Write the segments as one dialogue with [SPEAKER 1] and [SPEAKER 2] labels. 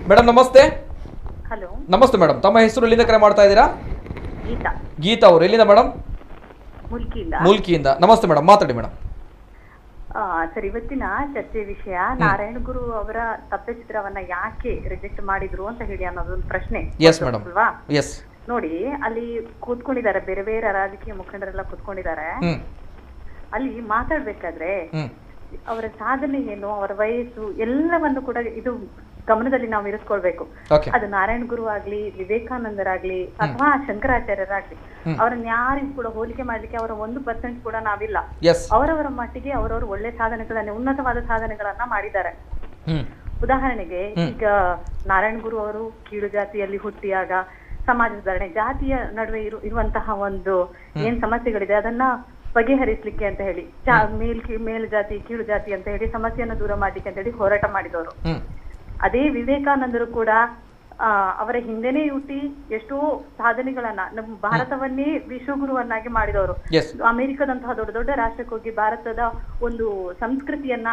[SPEAKER 1] Madam ನಮಸ್ತೆ.
[SPEAKER 2] Hello
[SPEAKER 1] ನಮಸ್ತೆ madam, ತಮ್ಮ ಹೆಸರು ಎಲ್ಲಿಂದ ಕರೆ ಮಾಡ್ತಾ ಇದ್ದೀರಾ?
[SPEAKER 2] ಗೀತಾ.
[SPEAKER 1] ಗೀತಾ ಅವರು ಎಲ್ಲಿಂದ ಮೇಡಮ್? ಮುಲ್ಕಿಯಿಂದ. ನಮಸ್ತೆ ಮೇಡಮ್, ಮಾತಾಡಿ ಮೇಡಮ್.
[SPEAKER 2] ಸರ್, ಇವತ್ತಿನ ಚರ್ಚೆ ವಿಷಯ ನಾರಾಯಣ ಗುರು ಅವರ ತಪ್ತಚಿತ್ರವನ್ನ ಯಾಕೆ ರಿಜೆಕ್ಟ್ ಮಾಡಿದ್ರು ಅಂತ ಹೇಳಿ ಅನ್ನೋದೊಂದು ಪ್ರಶ್ನೆ ಅಲ್ವಾ? ನೋಡಿ, ಅಲ್ಲಿ ಕೂತ್ಕೊಂಡಿದ್ದಾರೆ, ಬೇರೆ ಬೇರೆ ರಾಜಕೀಯ ಮುಖಂಡರೆಲ್ಲ ಕೂತ್ಕೊಂಡಿದ್ದಾರೆ. ಅಲ್ಲಿ ಮಾತಾಡ್ಬೇಕಾದ್ರೆ ಅವರ ಸಾಧನೆ ಏನು, ಅವರ ವಯಸ್ಸು ಎಲ್ಲವನ್ನು ಕೂಡ ಇದು ಗಮನದಲ್ಲಿ ನಾವು ಇರಿಸ್ಕೊಳ್ಬೇಕು. ಅದು ನಾರಾಯಣ ಗುರು ಆಗ್ಲಿ, ವಿವೇಕಾನಂದರಾಗ್ಲಿ ಅಥವಾ ಶಂಕರಾಚಾರ್ಯರಾಗ್ಲಿ, ಅವರನ್ನ ಯಾರಿಗೂ ಕೂಡ ಹೋಲಿಕೆ ಮಾಡ್ಲಿಕ್ಕೆ ಅವರ 1% ಕೂಡ ನಾವಿಲ್ಲ. ಅವರವರ ಮಟ್ಟಿಗೆ ಅವರವರು ಒಳ್ಳೆ ಸಾಧನೆಗಳನ್ನ, ಉನ್ನತವಾದ ಸಾಧನೆಗಳನ್ನ ಮಾಡಿದ್ದಾರೆ. ಉದಾಹರಣೆಗೆ ಈಗ ನಾರಾಯಣ ಗುರು ಅವರು ಕೀಳು ಜಾತಿಯಲ್ಲಿ ಹುಟ್ಟಿಯಾಗ ಸಮಾಜ ಸುಧಾರಣೆ, ಜಾತಿಯ ನಡುವೆ ಇರುವಂತಹ ಒಂದು ಏನ್ ಸಮಸ್ಯೆಗಳಿದೆ ಅದನ್ನ ಬಗೆಹರಿಸ್ಲಿಕ್ಕೆ ಅಂತ ಹೇಳಿ, ಮೇಲ್ ಜಾತಿ ಕೀಳು ಜಾತಿ ಅಂತ ಹೇಳಿ ಸಮಸ್ಯೆಯನ್ನು ದೂರ ಮಾಡ್ಲಿಕ್ಕೆ ಅಂತ ಹೇಳಿ ಹೋರಾಟ ಮಾಡಿದವರು. ಅದೇ ವಿವೇಕಾನಂದರು ಕೂಡ ಅವರ ಹಿಂದೆನೆ ಹುಟ್ಟಿ ಎಷ್ಟೋ ಸಾಧನೆಗಳನ್ನ, ನಮ್ಮ ಭಾರತವನ್ನೇ ವಿಶ್ವಗುರುವನ್ನಾಗಿ ಮಾಡಿದವರು. ಅಮೆರಿಕದಂತಹ ದೊಡ್ಡ ದೊಡ್ಡ ರಾಷ್ಟ್ರಕ್ಕೆ ಹೋಗಿ ಭಾರತದ ಒಂದು ಸಂಸ್ಕೃತಿಯನ್ನ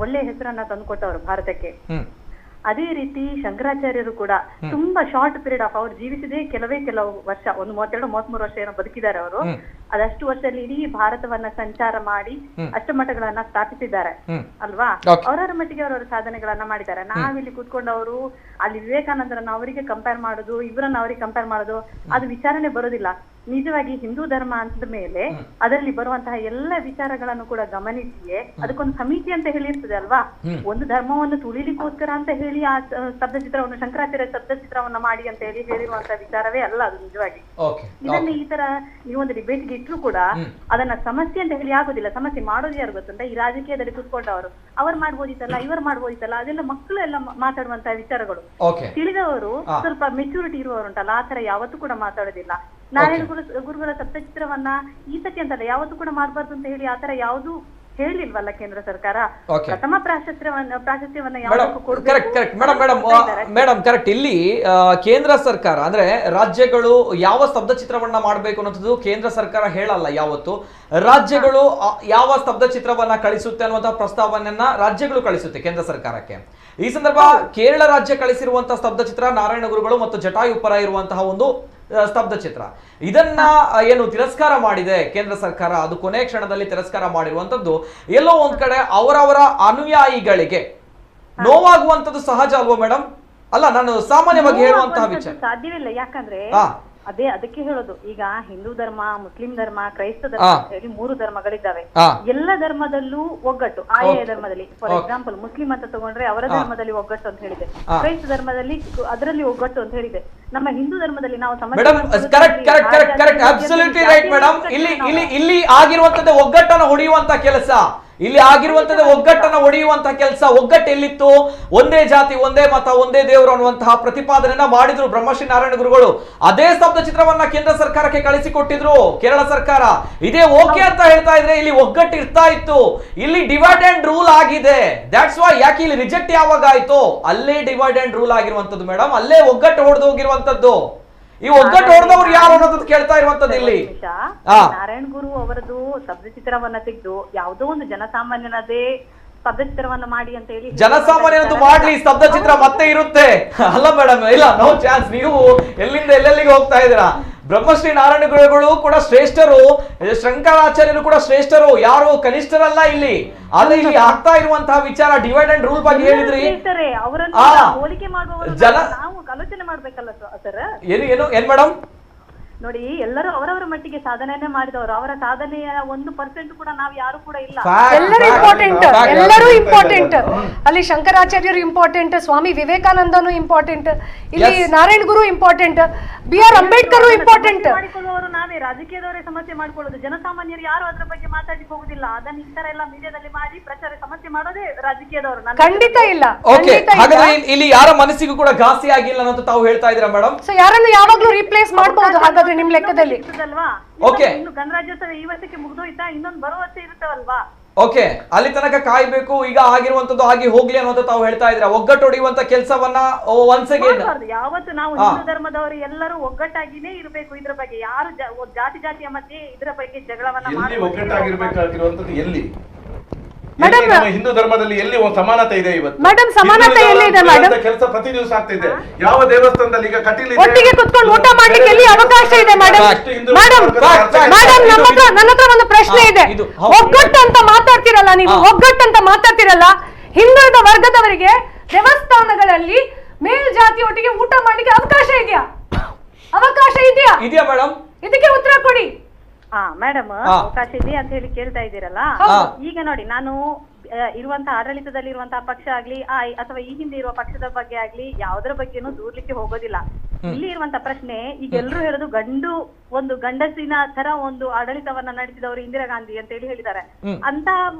[SPEAKER 2] ಒಳ್ಳೆ ಹೆಸರನ್ನ ತಂದುಕೊಟ್ಟವರು ಭಾರತಕ್ಕೆ. ಅದೇ ರೀತಿ ಶಂಕರಾಚಾರ್ಯರು ಕೂಡ ತುಂಬಾ ಶಾರ್ಟ್ ಪೀರಿಯಡ್ ಆಫ್, ಅವ್ರು ಜೀವಿಸಿದೇ ಕೆಲವು ವರ್ಷ, ಒಂದು 32-33 ವರ್ಷ ಏನೋ ಬದುಕಿದ್ದಾರೆ ಅವರು. ಅದಷ್ಟು ವರ್ಷದಲ್ಲಿ ಇಡೀ ಭಾರತವನ್ನ ಸಂಚಾರ ಮಾಡಿ ಅಷ್ಟಮಠಗಳನ್ನ ಸ್ಥಾಪಿಸಿದ್ದಾರೆ ಅಲ್ವಾ? ಅವರವರ ಮಟ್ಟಿಗೆ ಅವರವರ ಸಾಧನೆಗಳನ್ನ ಮಾಡಿದ್ದಾರೆ. ನಾವಿಲ್ಲಿ ಕೂತ್ಕೊಂಡವರು ಅಲ್ಲಿ ವಿವೇಕಾನಂದರನ್ನ ಅವರಿಗೆ ಕಂಪೇರ್ ಮಾಡೋದು, ಇವರನ್ನ ಅವರಿಗೆ ಕಂಪೇರ್ ಮಾಡೋದು, ಅದು ವಿಚಾರನೆ ಬರೋದಿಲ್ಲ. ನಿಜವಾಗಿ ಹಿಂದೂ ಧರ್ಮ ಅಂತ ಮೇಲೆ ಅದರಲ್ಲಿ ಬರುವಂತಹ ಎಲ್ಲ ವಿಚಾರಗಳನ್ನು ಕೂಡ ಗಮನಿಸಿಯೇ ಅದಕ್ಕೊಂದು ಸಮಿತಿ ಅಂತ ಹೇಳಿರ್ತದೆ ಅಲ್ವಾ? ಒಂದು ಧರ್ಮವನ್ನು ತುಳಿಲಿಕ್ಕೋಸ್ಕರ ಅಂತ ಹೇಳಿ ಆ ಸ್ತಬ್ಧಚಿತ್ರವನ್ನು, ಶಂಕರಾಚಾರ್ಯ ಸ್ತಬ್ಧಚಿತ್ರವನ್ನ ಮಾಡಿ ಅಂತ ಹೇಳಿ ಹೇಳಿರುವಂತಹ ವಿಚಾರವೇ ಅಲ್ಲ ಅದು ನಿಜವಾಗಿ. ಇದನ್ನ ಈ ತರ ನೀವೊಂದು ಡಿಬೇಟ್ಗೆ ಇಟ್ರು ಕೂಡ ಅದನ್ನ ಸಮಸ್ಯೆ ಅಂತ ಹೇಳಿ ಆಗೋದಿಲ್ಲ. ಸಮಸ್ಯೆ ಮಾಡೋದು ಯಾರು ಗೊತ್ತುಂಟ? ಈ ರಾಜಕೀಯದಲ್ಲಿ ಕೂತ್ಕೊಂಡವರು, ಅವ್ರು ಮಾಡ್ಬೋದಿತ್ತಲ್ಲ, ಇವರು ಮಾಡ್ಬೋದಿತ್ತಲ್ಲ, ಅದೆಲ್ಲ ಮಕ್ಕಳು ಎಲ್ಲ ಮಾತಾಡುವಂತಹ ವಿಚಾರಗಳು. ತಿಳಿದವರು, ಸ್ವಲ್ಪ ಮೆಚೂರಿಟಿ ಇರುವವರುಂಟಲ್ಲ, ಆ ತರ ಯಾವತ್ತೂ ಕೂಡ ಮಾತಾಡೋದಿಲ್ಲ. ನಾರಾಯಣ ಗುರುಗಳ ಸಪ್ತಚಿತ್ರವನ್ನ ಈ ಸತಿ ಅಂತಲ್ಲ, ಯಾವತ್ತೂ ಕೂಡ ಮಾಡಬಾರ್ದು ಅಂತ ಹೇಳಿ ಆತರ ಯಾವ್ದು ಹೇಳಿಲ್ವಲ್ಲ ಕೇಂದ್ರ ಸರ್ಕಾರ. ಪ್ರಥಮ ಪ್ರಾಶಸ್ತ್ಯವನ್ನ
[SPEAKER 1] ಮೇಡಮ್ ಕರೆಕ್ಟ್. ಇಲ್ಲಿ ಕೇಂದ್ರ ಸರ್ಕಾರ ಅಂದ್ರೆ ರಾಜ್ಯಗಳು ಯಾವ ಸ್ತಬ್ಧ ಚಿತ್ರವನ್ನ ಮಾಡಬೇಕು ಅನ್ನೋದು ಕೇಂದ್ರ ಸರ್ಕಾರ ಹೇಳಲ್ಲ ಯಾವತ್ತು. ರಾಜ್ಯಗಳು ಯಾವ ಸ್ತಬ್ಧ ಚಿತ್ರವನ್ನ ಕಳಿಸುತ್ತೆ ಅನ್ನುವಂತಹ ಪ್ರಸ್ತಾವನೆಯನ್ನ ರಾಜ್ಯಗಳು ಕಳಿಸುತ್ತೆ ಕೇಂದ್ರ ಸರ್ಕಾರಕ್ಕೆ. ಈ ಸಂದರ್ಭ ಕೇರಳ ರಾಜ್ಯ ಕಳಿಸಿರುವಂತಹ ಸ್ತಬ್ಧ ಚಿತ್ರ ನಾರಾಯಣ ಗುರುಗಳು ಮತ್ತು ಜಟಾಯುಪರ ಇರುವಂತಹ ಒಂದು ಸ್ತಬ್ಧ ಚಿತ್ರ, ಇದನ್ನ ಏನು ತಿರಸ್ಕಾರ ಮಾಡಿದೆ ಕೇಂದ್ರ ಸರ್ಕಾರ. ಅದು ಕೊನೆ ಕ್ಷಣದಲ್ಲಿ ತಿರಸ್ಕಾರ ಮಾಡಿರುವಂತದ್ದು ಎಲ್ಲೋ ಒಂದ್ ಕಡೆ ಅವರವರ ಅನುಯಾಯಿಗಳಿಗೆ ನೋವಾಗುವಂತದ್ದು ಸಹಜ ಅಲ್ವಾ ಮೇಡಮ್? ಅಲ್ಲ, ನಾನು ಸಾಮಾನ್ಯವಾಗಿ ಹೇಳುವಂತಹ ವಿಚಾರ
[SPEAKER 2] ಸಾಧ್ಯವಿಲ್ಲ. ಯಾಕಂದ್ರೆ ಅದಕ್ಕೆ ಹೇಳೋದು, ಈಗ ಹಿಂದೂ ಧರ್ಮ, ಮುಸ್ಲಿಂ ಧರ್ಮ, ಕ್ರೈಸ್ತ ಧರ್ಮ ಅಂತ ಹೇಳಿ 3 ಧರ್ಮಗಳಿದ್ದಾವೆ. ಎಲ್ಲ ಧರ್ಮದಲ್ಲೂ ಒಗ್ಗಟ್ಟು, ಆಯಾ ಧರ್ಮದಲ್ಲಿ. ಫಾರ್ ಎಕ್ಸಾಂಪಲ್ ಮುಸ್ಲಿಂ ಅಂತ ತಗೊಂಡ್ರೆ ಅವರ ಧರ್ಮದಲ್ಲಿ ಒಗ್ಗಟ್ಟು ಅಂತ ಹೇಳಿದೆ, ಕ್ರೈಸ್ತ ಧರ್ಮದಲ್ಲಿ ಅದರಲ್ಲಿ ಒಗ್ಗಟ್ಟು ಅಂತ ಹೇಳಿದೆ. ನಮ್ಮ ಹಿಂದೂ ಧರ್ಮದಲ್ಲಿ ನಾವು
[SPEAKER 1] ಇಲ್ಲಿ ಆಗಿರುವಂತದ್ದು ಒಗ್ಗಟ್ಟನ್ನು ಹೊಡೆಯುವಂತ ಕೆಲಸ, ಇಲ್ಲಿ ಆಗಿರುವಂತದ್ದು ಒಗ್ಗಟ್ಟನ್ನು ಒಡೆಯುವಂತ ಕೆಲಸ. ಒಗ್ಗಟ್ಟು ಎಲ್ಲಿತ್ತು? ಒಂದೇ ಜಾತಿ, ಒಂದೇ ಮತ, ಒಂದೇ ದೇವರು ಅನ್ನುವಂತಹ ಪ್ರತಿಪಾದನೆಯನ್ನ ಮಾಡಿದ್ರು ಬ್ರಹ್ಮಶ್ರೀ ನಾರಾಯಣ ಗುರುಗಳು. ಅದೇ ಸ್ತಬ್ಧ ಚಿತ್ರವನ್ನ ಕೇಂದ್ರ ಸರ್ಕಾರಕ್ಕೆ ಕಳಿಸಿಕೊಟ್ಟಿದ್ರು ಕೇರಳ ಸರ್ಕಾರ. ಇದೇ ಓಕೆ ಅಂತ ಹೇಳ್ತಾ ಇದ್ರೆ ಇಲ್ಲಿ ಒಗ್ಗಟ್ಟು ಇರ್ತಾ ಇತ್ತು. ಇಲ್ಲಿ ಡಿವೈಡ್ ಅಂಡ್ ರೂಲ್ ಆಗಿದೆ. That's why. ಯಾಕೆ ಇಲ್ಲಿ ರಿಜೆಕ್ಟ್ ಯಾವಾಗ ಆಯ್ತು? ಅಲ್ಲೇ ಡಿವೈಡ್ ಅಂಡ್ ರೂಲ್ ಆಗಿರುವಂತದ್ದು ಮೇಡಮ್, ಅಲ್ಲೇ ಒಗ್ಗಟ್ಟು ಹೊಡೆದು ಹೋಗಿರುವಂತದ್ದು. ಈ ಒಗ್ಗಟ್ಟು ಹೊಡೆದವ್ರು ಯಾರು ಅನ್ನೋದು ಕೇಳ್ತಾ ಇರುವಂತದ್ದು ಇಲ್ಲಿ.
[SPEAKER 2] ನಾರಾಯಣ ಗುರು ಅವರದು ಸ್ತಬ್ಧಚಿತ್ರವನ್ನ ತೆಗೆದು ಯಾವುದೋ ಒಂದು ಜನಸಾಮಾನ್ಯನದೇ ಸ್ತಬ್ಧಚಿತ್ರವನ್ನ ಮಾಡಿ ಅಂತ ಹೇಳಿ,
[SPEAKER 1] ಜನಸಾಮಾನ್ಯನದ್ದು ಮಾಡ್ಲಿ, ಸ್ತಬ್ಧ ಚಿತ್ರ ಮತ್ತೆ ಇರುತ್ತೆ ಅಲ್ಲ ಮೇಡಮ್? ಇಲ್ಲ, ನೋ ಚಾನ್ಸ್. ನೀವು ಎಲ್ಲಿಂದ ಎಲ್ಲೆಲ್ಲಿಗೆ ಹೋಗ್ತಾ ಇದ್ದೀರಾ? ಬ್ರಹ್ಮಶ್ರೀ ನಾರಾಯಣ ಗುರುಗಳು ಕೂಡ ಶ್ರೇಷ್ಠರು, ಶಂಕರಾಚಾರ್ಯರು ಕೂಡ ಶ್ರೇಷ್ಠರು, ಯಾರು ಕನಿಷ್ಠರಲ್ಲ ಇಲ್ಲಿ. ಆದ್ರೆ ಇಲ್ಲಿ ಆಗ್ತಾ ಇರುವಂತಹ ವಿಚಾರ ಡಿವೈಡ್ ಅಂಡ್ ರೂಲ್ ಬಗ್ಗೆ ಹೇಳಿದ್ರಿ.
[SPEAKER 2] ಆಲೋಚನೆ ಮಾಡ್ಬೇಕಲ್ಲ ಸರ್.
[SPEAKER 1] ಏನ್ ಮೇಡಮ್?
[SPEAKER 2] ನೋಡಿ, ಎಲ್ಲರೂ ಅವರವರ ಮಟ್ಟಿಗೆ ಸಾಧನೆಯನ್ನೇ ಮಾಡಿದವರು. ಅವರ ಸಾಧನೆಯ 1% ಕೂಡ ನಾವು ಯಾರು ಕೂಡ ಇಲ್ಲ.
[SPEAKER 3] ಎಲ್ಲರೂ ಇಂಪಾರ್ಟೆಂಟ್. ಅಲ್ಲಿ ಶಂಕರಾಚಾರ್ಯರು ಇಂಪಾರ್ಟೆಂಟ್, ಸ್ವಾಮಿ ವಿವೇಕಾನಂದನು ಇಂಪಾರ್ಟೆಂಟ್, ಇಲ್ಲಿ Narayana Guru important, BR Ambedkar important.
[SPEAKER 2] ಮಾಡಿಕೊಳ್ಳುವವರು ನಾವೇ, ರಾಜಕೀಯದವರೇ ಸಮಸ್ಯೆ ಮಾಡ್ಕೊಳ್ಳೋದು. ಜನಸಾಮಾನ್ಯರು ಯಾರು ಅದ್ರ ಬಗ್ಗೆ ಮಾತಾಡ್ಲಿಕ್ಕೆ ಹೋಗುದಿಲ್ಲ. ಅದನ್ನ ಈ ತರ ಎಲ್ಲ ಮೀಡಿಯಾದಲ್ಲಿ ಮಾಡಿ ಪ್ರಚಾರ ಸಮಸ್ಯೆ ಮಾಡೋದೇ ರಾಜಕೀಯದವರು.
[SPEAKER 3] ಖಂಡಿತ ಇಲ್ಲ.
[SPEAKER 1] ಇಲ್ಲಿ ಯಾರ ಮನಸ್ಸಿಗೂ ಕೂಡ ಘಾಸಿ ಆಗಿಲ್ಲ ಅಂತ ತಾವು ಹೇಳ್ತಾ ಇದ್ದೀರಾ ಮೇಡಮ್?
[SPEAKER 3] ಸೊ ಯಾರನ್ನು ಯಾವಾಗ್ಲೂ ರೀಪ್ಲೇಸ್ ಮಾಡಬಹುದು ಹಾಗಾದ್ರೆ ನಿಮ್ ಲೆಕ್ಕದಲ್ಲಿ?
[SPEAKER 2] ಇನ್ನು ಗಣರಾಜ್ಯೋತ್ಸವ ಈ ವರ್ಷಕ್ಕೆ ಮುಗಿದೋಯ್ತಾ? ಇನ್ನೊಂದು ಬರೋ ವರ್ಷ ಇರುತ್ತವಲ್ವಾ?
[SPEAKER 1] ಓಕೆ, ಅಲ್ಲಿ ತನಕ ಕಾಯ್ಬೇಕು. ಈಗ ಆಗಿರುವಂತದ್ದು ಆಗಿ ಹೋಗ್ಲಿ ಅನ್ನೋದು ತಾವು ಹೇಳ್ತಾ ಇದ್ರ. ಒಗ್ಗಟ್ಟು ಹೊಡೆಯುವಂತ ಕೆಲಸವನ್ನ ಒನ್ಸ್ ಅಗೇನ್
[SPEAKER 2] ಯಾವತ್ತು ನಾವು ಹಿಂದೂ ಧರ್ಮದವರು ಎಲ್ಲರೂ ಒಗ್ಗಟ್ಟಾಗಿನೇ ಇರಬೇಕು. ಇದ್ರ ಬಗ್ಗೆ ಯಾರು ಜಾತಿಯ ಮಧ್ಯೆ ಇದ್ರ ಬಗ್ಗೆ ಜಗಳವನ್ನ ಮಾಡಿ
[SPEAKER 4] ಒಗ್ಗಟ್ಟಾಗಿರ್ಬೇಕಾಗಿರುವಂತದ್ದು ಎಲ್ಲಿ?
[SPEAKER 3] Madam,
[SPEAKER 4] ನಮ್ಮ ಹಿಂದೂ ಧರ್ಮದಲ್ಲಿ ಎಲ್ಲಿ ಒಂದು ಸಮಾನತೆ ಇದೆ ಇವತ್ತು?
[SPEAKER 3] Madam, ಸಮಾನತೆ ಎಲ್ಲಿ ಇದೆ madam?
[SPEAKER 4] ಕೆಲಸ ಪ್ರತಿ ದಿವಸ ಆಗ್ತಿದೆ. ಯಾವ ದೇವಸ್ಥಾನದಲ್ಲಿ ಈಗ ಕಟೀಲ್
[SPEAKER 3] ಒಟ್ಟಿಗೆ ಕುತ್ಕೊಂಡು ಊಟ ಮಾಡ್ಲಿಕ್ಕೆ ಎಲ್ಲಿ ಅವಕಾಶ ಇದೆ ಮೇಡಮ್? ಮೇಡಮ್ ನನ್ನ ಹತ್ರ ಒಂದು ಪ್ರಶ್ನೆ ಇದೆ. ಒಗ್ಗಟ್ಟು ಅಂತ ಮಾತಾಡ್ತಿರಲ್ಲ ನೀವು, ಒಗ್ಗಟ್ಟು ಅಂತ ಮಾತಾಡ್ತಿರಲ್ಲ, ಹಿಂದುಳಿದ ವರ್ಗದವರಿಗೆ ದೇವಸ್ಥಾನಗಳಲ್ಲಿ ಮೇಲ್ಜಾತಿ ಒಟ್ಟಿಗೆ ಊಟ ಮಾಡ್ಲಿಕ್ಕೆ ಅವಕಾಶ ಇದೆಯಾ? ಅವಕಾಶ ಇದೆಯಾ
[SPEAKER 1] ಮೇಡಮ್?
[SPEAKER 3] ಇದಕ್ಕೆ ಉತ್ತರ ಕೊಡಿ.
[SPEAKER 2] ಮೇಡಮ್, ಅವಕಾಶ ಇದೆ ಅಂತ ಹೇಳಿ ಕೇಳ್ತಾ ಇದ್ದೀರಲ್ಲ. ಈಗ ನೋಡಿ, ನಾನು ಇರುವಂತಹ ಆಡಳಿತದಲ್ಲಿ ಇರುವಂತಹ ಪಕ್ಷ ಆಗ್ಲಿ ಅಥವಾ ಈ ಹಿಂದೆ ಇರುವ ಪಕ್ಷದ ಬಗ್ಗೆ ಆಗ್ಲಿ ಯಾವುದರ ಬಗ್ಗೆನೂ ದೂರ್ಲಿಕ್ಕೆ ಹೋಗೋದಿಲ್ಲ. ಇಲ್ಲಿ ಇರುವಂತ ಪ್ರಶ್ನೆ, ಈಗ ಎಲ್ರು ಹೇಳೋದು ಒಂದು ಗಂಡಸಿನ ತರ ಒಂದು ಆಡಳಿತವನ್ನ ನಡೆಸಿದವರು ಇಂದಿರಾ ಗಾಂಧಿ ಅಂತ ಹೇಳಿ ಹೇಳಿದ್ದಾರೆ. ಅಂತ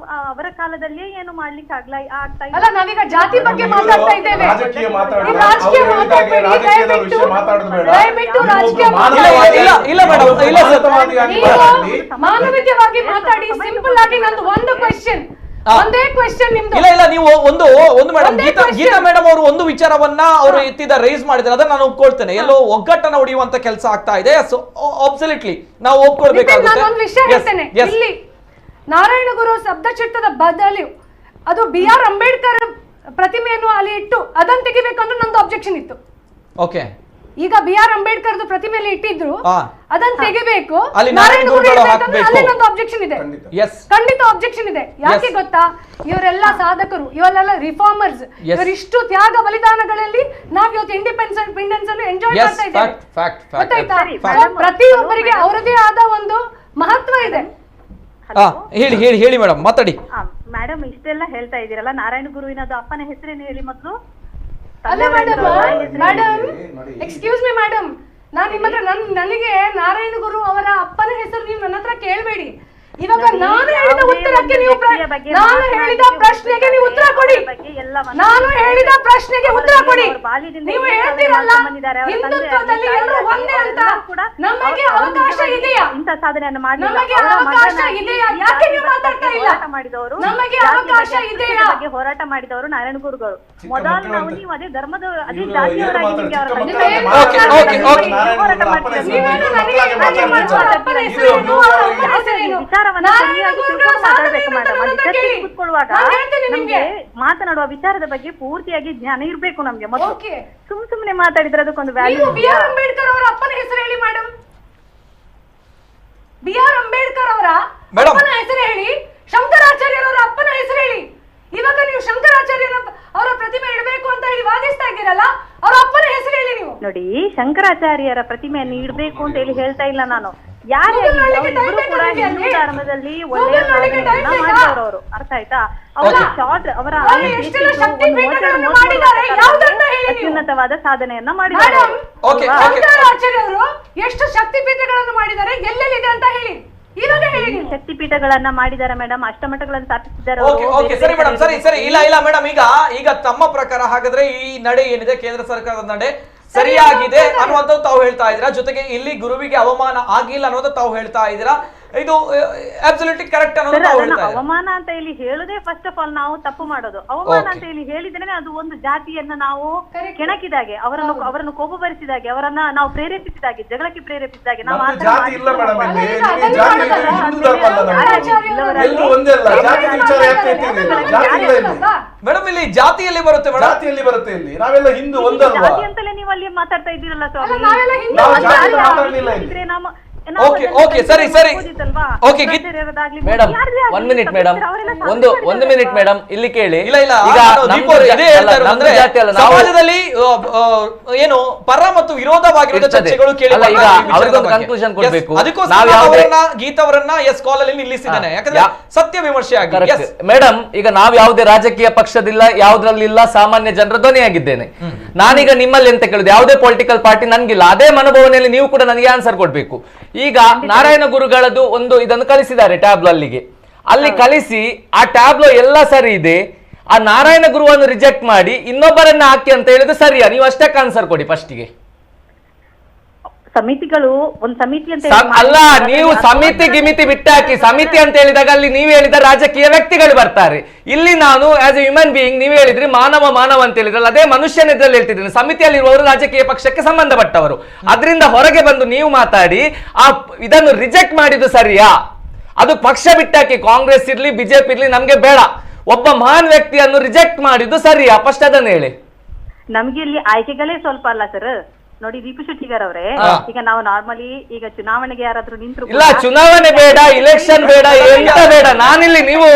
[SPEAKER 2] ಅವರ ಕಾಲದಲ್ಲೇ ಏನು ಮಾಡ್ಲಿಕ್ಕೆ ಆಗ್ತಾ
[SPEAKER 3] ಅಲ್ಲ, ನಾವೀಗ ಜಾತಿ ಬಗ್ಗೆ ಮಾತಾಡ್ತಾ ಇದ್ದೇವೆ.
[SPEAKER 4] ರಾಜಕೀಯ
[SPEAKER 3] ಮಾನವೀಯವಾಗಿ ಮಾತಾಡಿ. ಸಿಂಪಲ್ ಆಗಿ ನಂದು ಒಂದು ಕ್ವೆಶ್ಚನ್, ಒಂದೇ ಕ್ವೆಶ್ಚನ್ ನಿಮ್ದು.
[SPEAKER 1] ಇಲ್ಲ ನೀವು ಒಂದು ಮೇಡಮ್, ಗೀತಾ ಮೇಡಮ್ ಅವರು ಒಂದು ವಿಚಾರವನ್ನ ಅವರು ಎತ್ತಿದ ರೈಸ್ ಮಾಡಿದ್ದಾರೆ, ಅದನ್ನ ನಾನು ಒಪ್ಕೊಳ್ತೇನೆ. ಎಲ್ಲೋ ಒಗ್ಗಟ್ಟನ್ನ ಹೊಡೆಯುವಂತ ಕೆಲಸ ಆಗ್ತಾ ಇದೆ. ಅಬ್ಸಲ್ಯೂಟ್ಲಿ ನಾವು ಒಪ್ಕೊಳ್ಬೇಕಾಗುತ್ತೆ.
[SPEAKER 3] ನಾನು ಒಂದು ವಿಷಯ ಹೇಳ್ತೇನೆ. ಇಲ್ಲಿ ನಾರಾಯಣಗುರು ಶಬ್ದಚಿತ್ರದ ಬದಲು ಅದು BR ಅಂಬೇಡ್ಕರ್ ಪ್ರತಿಮೆಯನ್ನು ಅಲ್ಲಿ ಇಟ್ಟು ಅದನ್ನ ತೆಗಿಬೇಕಂದ್ರೆ ನಂದು ಅಬ್ಜೆಕ್ಷನ್ ಇತ್ತು.
[SPEAKER 1] ಓಕೆ,
[SPEAKER 3] ಈಗ BR ಅಂಬೇಡ್ಕರ್ ಪ್ರತಿಮೆಯಲ್ಲಿ ಇಟ್ಟಿದ್ರು, ಅದನ್ನ ತೆಗಿಬೇಕು,
[SPEAKER 1] ಅಲ್ಲಿ ನಾರಾಯಣಗುರು
[SPEAKER 3] ನಂದು ಅಬ್ಜೆಕ್ಷನ್ ಇದೆ. ಖಂಡಿತ ಅಬ್ಜೆಕ್ಷನ್ ಇದೆ. ಯಾಕೆ ಗೊತ್ತಾ? ಇವರೆಲ್ಲ ಸಾಧಕರು, ಇವರೆಲ್ಲ ರಿಫಾರ್ಮರ್ಸ್, ಇವರಿಷ್ಟು ತ್ಯಾಗ ಬಲಿದಾನಗಳಲ್ಲಿ ನಾವ್ ಇವತ್ತು ಇಂಡಿಪೆಂಡೆನ್ಸ್ ಅನ್ನು ಎಂಜಾಯ್ ಮಾಡ್ತಾ ಇದ್ದೇವೆ. ಗೊತ್ತಾಯ್ತಾ? ಪ್ರತಿಯೊಬ್ಬರಿಗೆ ಅವರದೇ ಆದ ಒಂದು ಮಹತ್ವ ಇದೆ.
[SPEAKER 1] ಹೇಳಿ ಮೇಡಮ್, ಮಾತಾಡಿ.
[SPEAKER 2] ಮೇಡಮ್, ಇಷ್ಟೆಲ್ಲ ಹೇಳ್ತಾ ಇದ್ದೀರಲ್ಲ, ನಾರಾಯಣ ಗುರುವಿನದು ಅಪ್ಪನ ಹೆಸರೇನು ಹೇಳಿ ಮೊದಲು?
[SPEAKER 3] ಅಲ್ಲ ಮೇಡಮ್, ಎಕ್ಸ್ಕ್ಯೂಸ್ ಮಿ ಮೇಡಮ್, ನಾನು ನಿಮ್ಮ ಹತ್ರ ನನಗೆ ನಾರಾಯಣ ಗುರು ಅವರ ಅಪ್ಪನ ಹೆಸರು ನೀವು ನನ್ನ ಹತ್ರ ಕೇಳಬೇಡಿ. ಇವಾಗ ನಾನು ಹೇಳಿದ ಉತ್ತರಕ್ಕೆ ನೀವು, ನಾನು ಹೇಳಿದ ಪ್ರಶ್ನೆಗೆ ನೀವು ಉತ್ತರ ಕೊಡಿ. ನಾನು ಹೇಳಿದ ಪ್ರಶ್ನೆಗೆ ಉತ್ತರ ಕೊಡಿ. ನೀವು ಹೇಳ್ತೀರಲ್ಲ ಹಿಂದುತ್ವದಲ್ಲಿ ಎಲ್ಲರೂ ಒಂದೇ ಅಂತ, ನಮಗೆ ಅವಕಾಶ ಇದೆಯಾ?
[SPEAKER 2] ಇಂಥ ಸಾಧನೆಯನ್ನು ಮಾಡಿ
[SPEAKER 3] ನಮಗೆ ಅವಕಾಶ ಇದೆಯಾ? ಯಾಕೆ ನೀವು ಮಾತಾಡ್ತಾ ಇಲ್ಲ? ನಮಗೆ ಅವಕಾಶ ಇದೆಯಾ?
[SPEAKER 2] ಹೋರಾಟ ಮಾಡಿದವರು ನಾರಾಯಣ ಗುರುಗಳು. ಮೊದಲು ನಾವು ನೀವು ಅದೇ ಧರ್ಮದ ಅದೇ ಜಾತಿಯವರಾಗಿ ಮಾತನಾಡುವ ವಿಚಾರದ ಬಗ್ಗೆ ಪೂರ್ತಿಯಾಗಿ ಜ್ಞಾನ ಇರ್ಬೇಕು ನಮ್ಗೆ. ಮೊದಲು ಸುಮ್ನೆ ಮಾತಾಡಿದ್ರೆ ಅದಕ್ಕೊಂದು ವ್ಯಾಲ್ಯೂ.
[SPEAKER 3] BR ಅಂಬೇಡ್ಕರ್ ಅವರ ಅಪ್ಪನ ಹೆಸರು ಹೇಳಿ ಮೇಡಮ್. BR ಅಂಬೇಡ್ಕರ್ ಅವರ ಅಪ್ಪನ ಹೆಸರು ಹೇಳಿ. ಶಂಕರಾಚಾರ್ಯರವರ ಅಪ್ಪನ ಹೆಸರು ಹೇಳಿ. ಇವಾಗ ನೀವು ಶಂಕರಾಚಾರ್ಯರ ಅವರ ಪ್ರತಿಮೆ ಇಡಬೇಕು ಅಂತ ಹೇಳಿ ವಾದಿಸ್ತಾ ಇದ್ದೀರಲ್ಲ, ಅವರ ಅಪ್ಪನ ಹೆಸರು ಹೇಳಿ. ನೀವು
[SPEAKER 2] ನೋಡಿ, ಶಂಕರಾಚಾರ್ಯರ ಪ್ರತಿಮೆಯನ್ನು ಇಡಬೇಕು ಅಂತ ಹೇಳಿ ಹೇಳ್ತಾ ಇಲ್ಲ ನಾನು. ಯಾರು ಹಿಂದೂ ಧರ್ಮದಲ್ಲಿ ಒಳ್ಳೆಯ ಮಾಡಿದವರು, ಅರ್ಥ ಆಯ್ತಾ? ಅವರ ಶಾರ್ಟ್ ಅವರ ಅತ್ಯುನ್ನತವಾದ ಸಾಧನೆಯನ್ನ ಮಾಡಿದ್ದಾರೆ.
[SPEAKER 3] ಶಂಕರಾಚಾರ್ಯರು ಎಷ್ಟು ಶಕ್ತಿಪೀಠಗಳನ್ನು ಮಾಡಿದ್ದಾರೆ, ಎಲ್ಲೆಲ್ಲಿದೆ ಅಂತ ಹೇಳಿ.
[SPEAKER 2] ಶಕ್ತಿಪೀಠಗಳನ್ನ ಮಾಡಿದ್ದಾರೆ ಮೇಡಮ್, ಅಷ್ಟಮಠಗಳನ್ನು ಸ್ಥಾಪಿಸಿದ್ದಾರೆ.
[SPEAKER 1] ಸರಿ ಮೇಡಮ್, ಸರಿ. ಇಲ್ಲ ಮೇಡಮ್, ಈಗ ತಮ್ಮ ಪ್ರಕಾರ ಹಾಗಾದ್ರೆ ಈ ನಡೆ ಏನಿದೆ, ಕೇಂದ್ರ ಸರ್ಕಾರದ ನಡೆ ಸರಿಯಾಗಿದೆ ಅನ್ನುವಂಥದ್ದು ತಾವು ಹೇಳ್ತಾ ಇದ್ದೀರಾ. ಜೊತೆಗೆ ಇಲ್ಲಿ ಗುರುವಿಗೆ ಅವಮಾನ ಆಗಿಲ್ಲ ಅನ್ನೋದು ತಾವು ಹೇಳ್ತಾ ಇದ್ದೀರಾ. ಇದು ಅಬ್ಸಲ್ಯೂಟ್ಲಿ ಕರೆಕ್ಟ್ ಅನ್ನೋದು ತಾವು ಹೇಳ್ತಾ ಇದ್ದೀರಾ.
[SPEAKER 2] ಅವಮಾನ ಅಂತ ಇಲ್ಲಿ ಹೇಳುದೇ ಫಸ್ಟ್ ಆಫ್ ಆಲ್ ನಾವು ತಪ್ಪು ಮಾಡೋದು. ಅವಮಾನ ಅಂತ ಇಲ್ಲಿ ಹೇಳಿದ್ರೆ ಅದು ಒಂದು ಜಾತಿಯನ್ನ ನಾವು ಕೆಣಕಿದಾಗೆ, ಅವರನ್ನು ಕೋಪಭರಿಸಿದಾಗೆ, ಅವರನ್ನ ನಾವು ಪ್ರೇರೇಪಿಸಿದಾಗೆ, ಜಗಳಕ್ಕೆ ಪ್ರೇರೇಪಿಸಿದಾಗೆ ನಾವು
[SPEAKER 1] ಮೇಡಮ್, ಇಲ್ಲಿ ಜಾತಿಯಲ್ಲಿ ಬರುತ್ತೆ ಮೇಡಮ್,
[SPEAKER 4] ಜಾತಿಯಲ್ಲಿ ಬರುತ್ತೆ. ಇಲ್ಲಿ ನಾವೆಲ್ಲ ಹಿಂದೂ ಒಂದಲ್ವಾ?
[SPEAKER 2] ಜಾತಿ ಅಂತಲೇ ನೀವು ಅಲ್ಲಿ ಮಾತಾಡ್ತಾ ಇದ್ದೀರಲ್ಲ ಸ್ವಾಮಿ.
[SPEAKER 1] ಓಕೆ, ಸರಿ. ಓಕೆ
[SPEAKER 5] ಮೇಡಮ್, 1 ಮಿನಿಟ್ ಮೇಡಮ್, ಒಂದು ಮಿನಿಟ್ ಮೇಡಮ್, ಇಲ್ಲಿ ಕೇಳಿ.
[SPEAKER 1] ಇಲ್ಲ ಸಮಾಜದಲ್ಲಿ ಏನು ಪರ ಮತ್ತು ವಿರೋಧವಾಗಿರುವ ಚರ್ಚೆಗಳು ಕೇಳಿ
[SPEAKER 5] ಕನ್ಕ್ಲೂಷನ್ ಕೊಡ್ಬೇಕು.
[SPEAKER 1] ಅದಕ್ಕೋಸ್ಕರ ಗೀತವರನ್ನ ಕಾಲ್ ಅಲ್ಲಿ ನಿಲ್ಲಿಸಿದ್ದೇನೆ, ಯಾಕಂದ್ರೆ ಸತ್ಯ ವಿಮರ್ಶೆ ಆಗಿದೆ.
[SPEAKER 5] ಮೇಡಮ್, ಈಗ ನಾವ್ ಯಾವುದೇ ರಾಜಕೀಯ ಪಕ್ಷದಿಲ್ಲ, ಯಾವ್ದ್ರಲ್ಲಿಲ್ಲ, ಸಾಮಾನ್ಯ ಜನರ ಧ್ವನಿಯಾಗಿದ್ದೇನೆ. ನಾನೀಗ ನಿಮ್ಮಲ್ಲಿ ಎಂತ ಕೇಳುದು, ಯಾವುದೇ ಪೊಲಿಟಿಕಲ್ ಪಾರ್ಟಿ ನನ್ಗಿಲ್ಲ. ಅದೇ ಮನೋಭಾವನೆಯಲ್ಲಿ ನೀವು ಕೂಡ ನನಗೆ ಆನ್ಸರ್ ಕೊಡ್ಬೇಕು. ಈಗ ನಾರಾಯಣ ಗುರುಗಳದ್ದು ಒಂದು ಇದನ್ನು ಕಳಿಸಿದ್ದಾರೆ ಟ್ಯಾಬ್ಲೋ, ಅಲ್ಲಿ ಕಳಿಸಿ ಆ ಟ್ಯಾಬ್ಲೋ ಎಲ್ಲ ಸರಿ ಇದೆ, ಆ ನಾರಾಯಣ ಗುರುವನ್ನು ರಿಜೆಕ್ಟ್ ಮಾಡಿ ಇನ್ನೊಬ್ಬರನ್ನ ಹಾಕಿ ಅಂತ ಹೇಳಿದ್ರೆ ಸರಿಯಾ? ನೀವು ಅಷ್ಟೇ ಆನ್ಸರ್ ಕೊಡಿ ಫಸ್ಟಿಗೆ.
[SPEAKER 2] ಸಮಿತಿಗಳು ಒಂದು ಸಮಿತಿ ಅಂತ
[SPEAKER 5] ಅಲ್ಲ, ನೀವು ಸಮಿತಿ ಗಿಮಿತಿ ಬಿಟ್ಟಾಕಿ. ಸಮಿತಿ ಅಂತ ಹೇಳಿದಾಗ ಅಲ್ಲಿ ನೀವು ಹೇಳಿದ ರಾಜಕೀಯ ವ್ಯಕ್ತಿಗಳು ಬರ್ತಾರೆ. ಇಲ್ಲಿ ನಾನು ಆಸ್ ಎ ಹ್ಯೂಮನ್ ಬೀಯಿಂಗ್, ನೀವು ಹೇಳಿದ್ರಿ ಮಾನವ ಅಂತ ಹೇಳಿದ್ರಲ್ಲ, ಅದೇ ಮನುಷ್ಯನ ಇದ್ರಲ್ಲಿ ಹೇಳ್ತಿದ್ದೀನಿ. ಸಮಿತಿಯಲ್ಲಿರುವವರು ರಾಜಕೀಯ ಪಕ್ಷಕ್ಕೆ ಸಂಬಂಧಪಟ್ಟವರು. ಅದರಿಂದ ಹೊರಗೆ ಬಂದು ನೀವು ಮಾತಾಡಿ ಆ ಇದನ್ನು ರಿಜೆಕ್ಟ್ ಮಾಡಿದ್ದು ಸರಿಯಾ? ಅದು ಪಕ್ಷ ಬಿಟ್ಟಾಕಿ, ಕಾಂಗ್ರೆಸ್ ಇರ್ಲಿ ಬಿಜೆಪಿ ಇರ್ಲಿ ನಮ್ಗೆ ಬೇಡ. ಒಬ್ಬ ಮಹಾನ್ ವ್ಯಕ್ತಿಯನ್ನು ರಿಜೆಕ್ಟ್ ಮಾಡಿದ್ದು ಸರಿಯಾ? ಫಸ್ಟ್ ಅದನ್ನ ಹೇಳಿ.
[SPEAKER 2] ನಮ್ಗೆ ಇಲ್ಲಿ ಆಯ್ಕೆಗಳೇ ಸ್ವಲ್ಪ ಅಲ್ಲ ಸರ್. ನೋಡಿ ದೀಪು ಶೆಟ್ಟಿಗಾರ್ ಅವರೇ, ಈಗ ನಾವು ನಾರ್ಮಲಿ ಈಗ ಚುನಾವಣೆಗೆ ಯಾರಾದ್ರೂ ನಿಂತರು
[SPEAKER 5] ಇಲ್ಲ, ಚುನಾವಣೆ ಬೇಡ, ಇಲೆಕ್ಷನ್ ಬೇಡ, ಎಂತ ಬೇಡ. ನಾನಿಲ್ಲಿ ನೀವು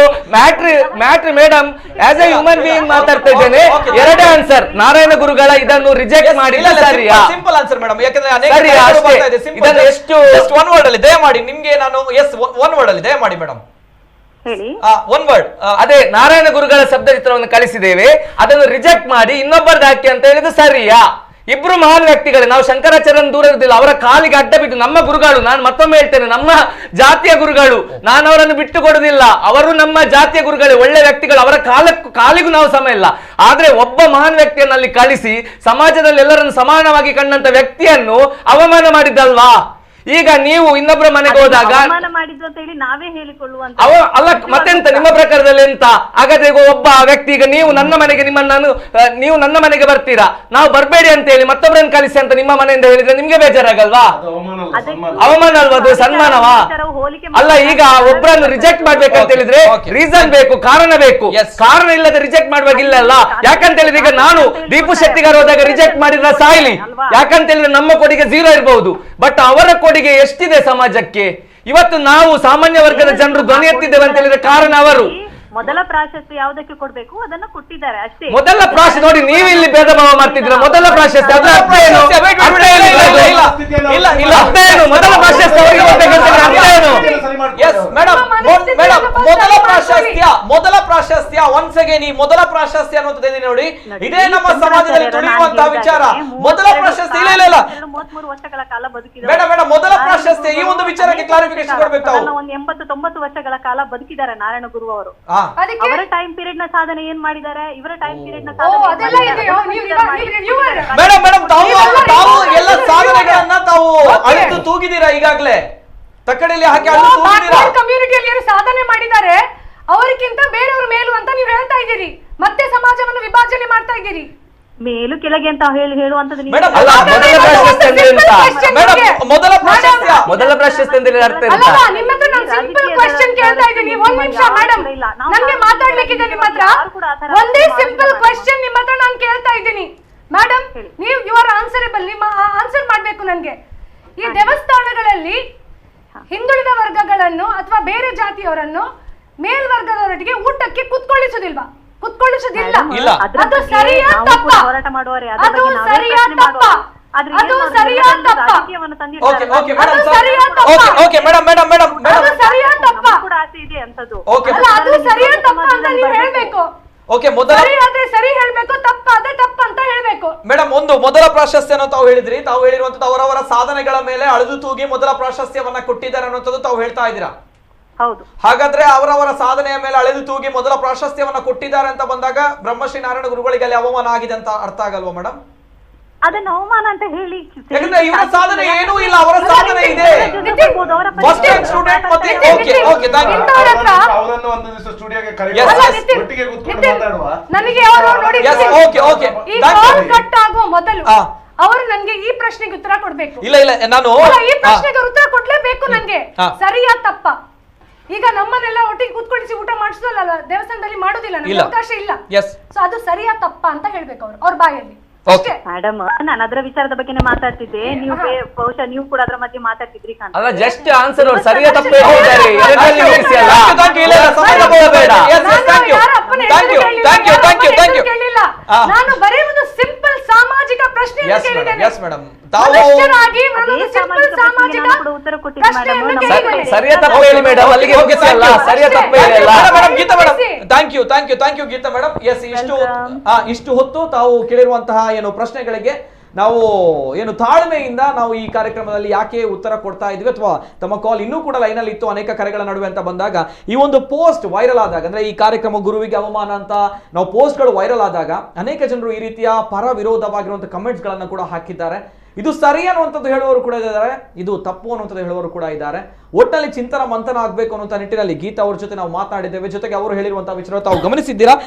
[SPEAKER 5] ಮ್ಯಾಟ್ರಿ madam as a human being ಮಾತಾಡ್ತಾ ಇದ್ದೇನೆ. ಎರಡೇ ಆನ್ಸರ್, ನಾರಾಯಣ ಗುರುಗಳ ಇದನ್ನು ರಿಜೆಕ್ಟ್ ಮಾಡಿಲ್ಲ ಸರಿಯಾ?
[SPEAKER 1] ಸಿಂಪಲ್ ಆನ್ಸರ್ ಮೇಡಮ್, ಯಾಕಂದ್ರೆ
[SPEAKER 5] ಸರಿಯಾ? ಇದನ್ನು ಎಷ್ಟು
[SPEAKER 1] ಒನ್ ವರ್ಡ್ ಅಲ್ಲಿ ದಯಮಾಡಿ ನಿಮ್ಗೆ ನಾನು ಎಸ್ ಒನ್ ವರ್ಡ್ ಅಲ್ಲಿ ದಯಮಾಡಿ ಮೇಡಮ್
[SPEAKER 2] ಹೇಳಿ.
[SPEAKER 1] One word.
[SPEAKER 5] ಅದೇ ನಾರಾಯಣ ಗುರುಗಳ ಶಬ್ದ ಚಿತ್ರವನ್ನು ಕಳಿಸಿದ್ದೇವೆ, ಅದನ್ನು ರಿಜೆಕ್ಟ್ ಮಾಡಿ ಇನ್ನೊಬ್ಬರದ್ದು ಹಾಕಿ ಅಂತ ಹೇಳಿದ್ದು ಸರಿಯಾ? ಇಬ್ರು ಮಹಾನ್ ವ್ಯಕ್ತಿಗಳೇ, ನಾವು ಶಂಕರಾಚಾರ್ಯನ ದೂರ ಇರುದಿಲ್ಲ, ಅವರ ಕಾಲಿಗೆ ಅಡ್ಡ ಬಿಟ್ಟು ನಮ್ಮ ಗುರುಗಳು, ನಾನು ಮತ್ತೊಮ್ಮೆ ಹೇಳ್ತೇನೆ, ನಮ್ಮ ಜಾತಿಯ ಗುರುಗಳು, ನಾನು ಅವರನ್ನು ಬಿಟ್ಟು ಕೊಡುದಿಲ್ಲ, ಅವರು ನಮ್ಮ ಜಾತಿಯ ಗುರುಗಳೇ, ಒಳ್ಳೆ ವ್ಯಕ್ತಿಗಳು, ಅವರ ಕಾಲಿಗೂ ನಾವು ಸಮ ಇಲ್ಲ. ಆದ್ರೆ ಒಬ್ಬ ಮಹಾನ್ ವ್ಯಕ್ತಿಯನ್ನು ಅಲ್ಲಿ ಕಳಿಸಿ ಸಮಾಜದಲ್ಲಿ ಎಲ್ಲರನ್ನು ಸಮಾನವಾಗಿ ಕಂಡಂತ ವ್ಯಕ್ತಿಯನ್ನು ಅವಮಾನ ಮಾಡಿದ್ದಲ್ವಾ? ಈಗ ನೀವು ಇನ್ನೊಬ್ಬರ ಮನೆಗೆ ಹೋದಾಗ
[SPEAKER 2] ಮಾಡಿದ್ದು ಅಂತ ಹೇಳಿ ನಾವೇ ಹೇಳಿಕೊಳ್ಳುವಂತ
[SPEAKER 5] ಅಲ್ಲ, ಮತ್ತೆಂತ ನಿಮ್ಮ ಪ್ರಕಾರದಲ್ಲಿ ಎಂತ? ಹಾಗಾದ್ರೆ ಈಗ ಒಬ್ಬ ವ್ಯಕ್ತಿ, ಈಗ ನೀವು ನನ್ನ ಮನೆಗೆ ನೀವು ನನ್ನ ಮನೆಗೆ ಬರ್ತೀರಾ, ನಾವು ಬರ್ಬೇಡಿ ಅಂತ ಹೇಳಿ ಮತ್ತೊಬ್ಬರನ್ನು ಕಳಿಸಿ ಅಂತ ನಿಮ್ಮ ಮನೆಯಿಂದ ಹೇಳಿದ್ರೆ ನಿಮ್ಗೆ ಬೇಜಾರಾಗಲ್ವಾ? ಅವಮಾನ ಅಲ್ವಾ? ಅದು ಸನ್ಮಾನವಾ? ಅಲ್ಲ, ಈಗ ಒಬ್ಬರನ್ನು ರಿಜೆಕ್ಟ್ ಮಾಡ್ಬೇಕಂತ ಹೇಳಿದ್ರೆ ರೀಸನ್ ಬೇಕು, ಕಾರಣ ಬೇಕು. ಕಾರಣ ಇಲ್ಲದೆ ರಿಜೆಕ್ಟ್ ಮಾಡುವಾಗಿಲ್ಲ ಅಲ್ಲ. ಯಾಕಂತ ಹೇಳಿದ್ರೆ ಈಗ ನಾನು ದೀಪು ಶೆಟ್ಟಿಗಾರ್ ಹೋದಾಗ ರಿಜೆಕ್ಟ್ ಮಾಡಿದ್ರೆ ಸಾಯ್ಲಿ, ಯಾಕಂತ ಹೇಳಿದ್ರೆ ನಮ್ಮ ಕೊಡುಗೆ 0 ಇರಬಹುದು, ಬಟ್ ಅವರ ಕೊಡುಗೆ ಎಷ್ಟಿದೆ ಸಮಾಜಕ್ಕೆ? ಇವತ್ತು ನಾವು ಸಾಮಾನ್ಯ ವರ್ಗದ ಜನರು ಧ್ವನಿ ಎತ್ತಿದ್ದೇವೆ ಅಂತ ಹೇಳಿದ್ರೆ ಕಾರಣ ಅವರು.
[SPEAKER 2] ಮೊದಲ ಪ್ರಾಶಸ್ತ್ಯ ಯಾವುದಕ್ಕೆ ಕೊಡ್ಬೇಕು ಅದನ್ನ ಕೊಟ್ಟಿದ್ದಾರೆ ಅಷ್ಟೇ.
[SPEAKER 5] ಮೊದಲ ಪ್ರಾಶಸ್ತ್ಯ ನೋಡಿ, ನೀವು ಇಲ್ಲಿ ಭೇದ ಭಾವ ಮಾಡ್ತಿದ್ದೀರ. ಮೊದಲ ಪ್ರಾಶಸ್ತ್ಯ ಅದ್ರ ಅರ್ಥ ಏನು? ಮೊದಲ ಪ್ರಾಶಸ್ತ್ಯ ಅವರಿಗೆ ಕೊಡ್ಬೇಕಂತ ಅರ್ಥ ಏನು?
[SPEAKER 1] ಮೊದಲ ಪ್ರಾಶಸ್ತ್ಯ ಒನ್ಸ್ ಅಗೇನ್, ಈ ಮೊದಲ ಪ್ರಾಶಸ್ತ್ಯ ಅನ್ನುವಂಥದ್ದು ನೋಡಿ, ಇದೇ ನಮ್ಮ ಸಮಾಜದಲ್ಲಿ ತುಳಿಯುವಂತಹ ವಿಚಾರ. ಮೊದಲ ಪ್ರಾಶಸ್ತ್ಯ ಇಲ್ಲ
[SPEAKER 2] 33 ವರ್ಷಗಳ ಕಾಲ ಬದುಕಿದ್ದಾರೆ.
[SPEAKER 1] ಬೇಡ, ಮೊದಲ ಪ್ರಾಶಸ್ತ್ಯ ಈ ಒಂದು ವಿಚಾರಕ್ಕೆ ಕ್ಲಾರಿಫಿಕೇಶನ್ ಕೊಡಬೇಕು ತಾವು.
[SPEAKER 2] ಒಂದು 80-90 ವರ್ಷಗಳ ಕಾಲ ಬದುಕಿದ್ದಾರೆ ನಾರಾಯಣ ಗುರು ಅವರು. ಅವರ ಟೈಮ್ ಪೀರಿಯಡ್ ನ ಸಾಧನೆ ಏನ್ ಮಾಡಿದ್ದಾರೆ, ಇವರ ಟೈಮ್ ಪೀರಿಯಡ್ ನ
[SPEAKER 1] ಮೇಡಮ್ ತಾವು ಎಲ್ಲ ಸಾಧನೆಗಳನ್ನ ತಾವು ಅಳಿತು ತೂಗಿದ್ದೀರಾ ಈಗಾಗಲೇ, ತಕ್ಕಡಿಯಲ್ಲಿ ಹಾಕಿ ಅಳಿತು ತೂಗಿದ್ದೀರಾ.
[SPEAKER 3] ಕಮ್ಯುನಿಟಿಯಲ್ಲಿ ಏನು ಸಾಧನೆ ಮಾಡಿದ್ದಾರೆ ಅವರಿಗಿಂತ ಬೇರೆಯವರು ಮೇಲು ಅಂತ ನೀವು ಹೇಳ್ತಾ ಇದ್ದೀರಿ, ಮತ್ತೆ ಸಮಾಜವನ್ನು ವಿಭಜನೆ ಮಾಡ್ತಾ ಇದ್ದೀರಿ.
[SPEAKER 2] ಮೇಲು ಕೆಳಗೆ ಅಂತ ಹೇಳುವಂತದ್ದು
[SPEAKER 5] ಮೊದಲ ಪ್ರಶಸ್ತಿ ಅಂದ್ರೆ ಅರ್ಥ
[SPEAKER 3] ನಿಮ್ಮ ಹತ್ರ ನಾನು ಸಿಂಪಲ್ ಕ್ವೆಶ್ಚನ್ ಕೇಳ್ತಾ ಇದ್ದೀನಿ. ಒಂದ್ ನಿಮಿಷ ಮೇಡಮ್, ನನಗೆ ಮಾತಾಡ್ಲಿಕ್ಕಿದೆ ನಿಮ್ಮ ಹತ್ರ. ಒಂದೇ ಸಿಂಪಲ್ ಕ್ವೆಶ್ಚನ್ ನಿಮ್ಮ ಹತ್ರ ನಾನು ಕೇಳ್ತಾ ಇದ್ದೀನಿ ಮೇಡಮ್, ನೀವು ಯು ಆರ್ ಆನ್ಸರೇಬಲ್, ನಿಮ್ಮ ಆನ್ಸರ್ ಮಾಡ್ಬೇಕು ನನಗೆ. ಈ ದೇವಸ್ಥಾನಗಳಲ್ಲಿ ಹಿಂದುಳಿದ ವರ್ಗಗಳನ್ನು ಅಥವಾ ಬೇರೆ ಜಾತಿಯವರನ್ನು ಮೇಲ್ವರ್ಗದವರೊಟ್ಟಿಗೆ ಊಟಕ್ಕೆ ಕುತ್ಕೊಳ್ಳಿಸುದಿಲ್ವಾ? ಕುತ್ಕೊಳ್ಳಿಸುದಿಲ್ಲ. ಅದು ಸರಿಯಾ ತಪ್ಪ? ಅದು ಸರಿಯಾ ತಪ್ಪ? ಅದು ಸರಿಯಾ ತಪ್ಪ?
[SPEAKER 1] ಓಕೆ ಮೇಡಮ್
[SPEAKER 3] ಅದು ಸರಿಯಾ ತಪ್ಪ?
[SPEAKER 1] ಅಲ್ಲ,
[SPEAKER 3] ಅದು ಸರಿಯಾ ತಪ್ಪ ಅಂತ ನೀವು ಹೇಳ್ಬೇಕು.
[SPEAKER 1] ಓಕೆ, ಮೊದಲ
[SPEAKER 3] ಸರಿ ಹೇಳ್ಬೇಕು, ತಪ್ಪಾದ್ರೆ ತಪ್ಪ ಅಂತ ಹೇಳ್ಬೇಕು.
[SPEAKER 1] ಮೇಡಮ್, ಒಂದು ಮೊದಲ ಪ್ರಾಶಸ್ತ್ಯ ತಾವು ಹೇಳಿದ್ರಿ, ತಾವು ಹೇಳಿರುವಂತದ್ದು ಅವರವರ ಸಾಧನೆಗಳ ಮೇಲೆ ಅಳೆದು ತೂಗಿ ಮೊದಲ ಪ್ರಾಶಸ್ತ್ಯವನ್ನ ಕೊಟ್ಟಿದ್ದಾರೆ ಅನ್ನುವಂಥದ್ದು ತಾವು ಹೇಳ್ತಾ ಇದ್ದೀರಾ.
[SPEAKER 2] ಹೌದು.
[SPEAKER 1] ಹಾಗಾದ್ರೆ ಅವರವರ ಸಾಧನೆಯ ಮೇಲೆ ಅಳೆದು ತೂಗಿ ಮೊದಲ ಪ್ರಾಶಸ್ತ್ಯವನ್ನ ಕೊಟ್ಟಿದ್ದಾರೆ ಅಂತ ಬಂದಾಗ ಬ್ರಹ್ಮಶ್ರೀ ನಾರಾಯಣ ಗುರುಗಳಿಗೆ ಅಲ್ಲಿ ಅವಮಾನ ಆಗಿದೆ ಅಂತ ಅರ್ಥ ಆಗಲ್ವಾ ಮೇಡಮ್?
[SPEAKER 2] ಅದನ್ನ ಅವಮಾನ ಅಂತ ಹೇಳಿ,
[SPEAKER 1] ಯಾಕಂದ್ರೆ ಇವರ ಸಾಧನೆ ಏನೂ ಇಲ್ಲ, ಅವರ ಸಾಧನೆ ಇದೆ. ಫಸ್ಟ್ ಟೈಮ್ ಸ್ಟೂಡೆಂಟ್ ಮತ್ತೆ ಓಕೆ ಥ್ಯಾಂಕ್ ಯು.
[SPEAKER 4] ಅವರನ್ನು ಒಂದು ದಿವಸ ಸ್ಟುಡಿಯೋಗೆ ಕರೆಯುವ, ಒಟ್ಟಿಗೆ ಕೂತ್ಕೊಂಡು ಮಾತಾಡುವ.
[SPEAKER 3] ನನಗೆ ಅವರು ನೋಡಿ
[SPEAKER 1] ಓಕೆ
[SPEAKER 3] ಈ ಕಾಲ್ ಕಟ್ ಆಗುವ ಮೊದಲು ಅವರು ನನಗೆ ಈ ಪ್ರಶ್ನೆಗೆ ಉತ್ತರ ಕೊಡ್ಬೇಕು.
[SPEAKER 1] ಇಲ್ಲ ನಾನು
[SPEAKER 3] ಈ ಪ್ರಶ್ನೆಗೆ ಉತ್ತರ ಕೊಡ್ಲೇಬೇಕು ನನಗೆ. ಸರಿಯಾ ತಪ್ಪ? ಈಗ ನಮ್ಮನ್ನೆಲ್ಲ ಒಟ್ಟಿಗೆ ಕೂತ್ಕೊಳಿಸಿ ಊಟ ಮಾಡಿಸೋಲ್ಲ ದೇವಸ್ಥಾನದಲ್ಲಿ, ಮಾಡೋದಿಲ್ಲ, ನಮ್ಗೆ ಅವಕಾಶ ಇಲ್ಲ. ಸೊ ಅದು ಸರಿಯಾ ತಪ್ಪ ಅಂತ ಹೇಳ್ಬೇಕು ಅವ್ರ ಬಾಯಲ್ಲಿ.
[SPEAKER 2] ಮೇಡಮ್, ನಾನು ಅದರ ವಿಚಾರದ ಬಗ್ಗೆನೇ ಮಾತಾಡ್ತಿದ್ದೆ, ನೀವು ಬಹುಶಃ ನೀವು ಕೂಡ ಅದರ ಮಧ್ಯೆ ಮಾತಾಡ್ತಿದ್ರಿ.
[SPEAKER 5] ಅಲ್ಲ, ಜಸ್ಟ್ ಆನ್ಸರ್ ಅವ್ರು ಸರಿಯಾ ತಪ್ಪ ಹೇಳಿದ್ದಾರೆ.
[SPEAKER 3] ನಾನು ಬರೀ ಒಂದು ಸಿಂಪಲ್ ಸಾಮಾಜಿಕ ಪ್ರಶ್ನೆ ಕೇಳಿದ್ದೇನೆ.
[SPEAKER 5] ಸರಿಯಾ ತಪ್ಪ ಹೇಳಿ ಮೇಡಮ್, ಅಲ್ಲಿಗೆ ಹೋಗಿಸಲ್ಲ. ಸರಿಯಾ ತಪ್ಪ ಹೇಳಿಲ್ಲ.
[SPEAKER 1] Thank you Geeta madam. Yes, ಇಷ್ಟು ಹೊತ್ತು ತಾವು ಕೇಳಿರುವಂತಹ ಏನು ಪ್ರಶ್ನೆಗಳಿಗೆ ನಾವು ಏನು ತಾಳ್ಮೆಯಿಂದ ನಾವು ಈ ಕಾರ್ಯಕ್ರಮದಲ್ಲಿ ಯಾಕೆ ಉತ್ತರ ಕೊಡ್ತಾ ಇದ್ವಿ, ಅಥವಾ ತಮ್ಮ ಕಾಲ್ ಇನ್ನೂ ಕೂಡ ಲೈನಲ್ಲಿ ಇತ್ತು ಅನೇಕ ಕರೆಗಳ ನಡುವೆ ಅಂತ ಬಂದಾಗ, ಈ ಒಂದು ಪೋಸ್ಟ್ ವೈರಲ್ ಆದಾಗ, ಅಂದ್ರೆ ಈ ಕಾರ್ಯಕ್ರಮ ಗುರುವಿಗೆ ಅವಮಾನ ಅಂತ ನಾವು ಪೋಸ್ಟ್ಗಳು ವೈರಲ್ ಆದಾಗ ಅನೇಕ ಜನರು ಈ ರೀತಿಯ ಪರ ವಿರೋಧವಾಗಿರುವಂತಹ ಕಮೆಂಟ್ಸ್ ಗಳನ್ನ ಕೂಡ ಹಾಕಿದ್ದಾರೆ. ಇದು ಸರಿ ಅನ್ನುವಂಥದ್ದು ಹೇಳುವವರು ಕೂಡ ಇದ್ದಾರೆ, ಇದು ತಪ್ಪು ಅನ್ನುವಂಥದ್ದು ಹೇಳುವವರು ಕೂಡ ಇದ್ದಾರೆ. ಒಟ್ಟಲ್ಲಿ ಚಿಂತನ ಮಂಥನ ಆಗಬೇಕು ಅನ್ನುವಂಥ ನಿಟ್ಟಿನಲ್ಲಿ ಗೀತಾ ಅವ್ರ ಜೊತೆ ನಾವು ಮಾತನಾಡಿದ್ದೇವೆ. ಜೊತೆಗೆ ಅವರು ಹೇಳಿರುವಂತಹ ವಿಚಾರ ತಾವು ಗಮನಿಸಿದ್ದೀರಾ.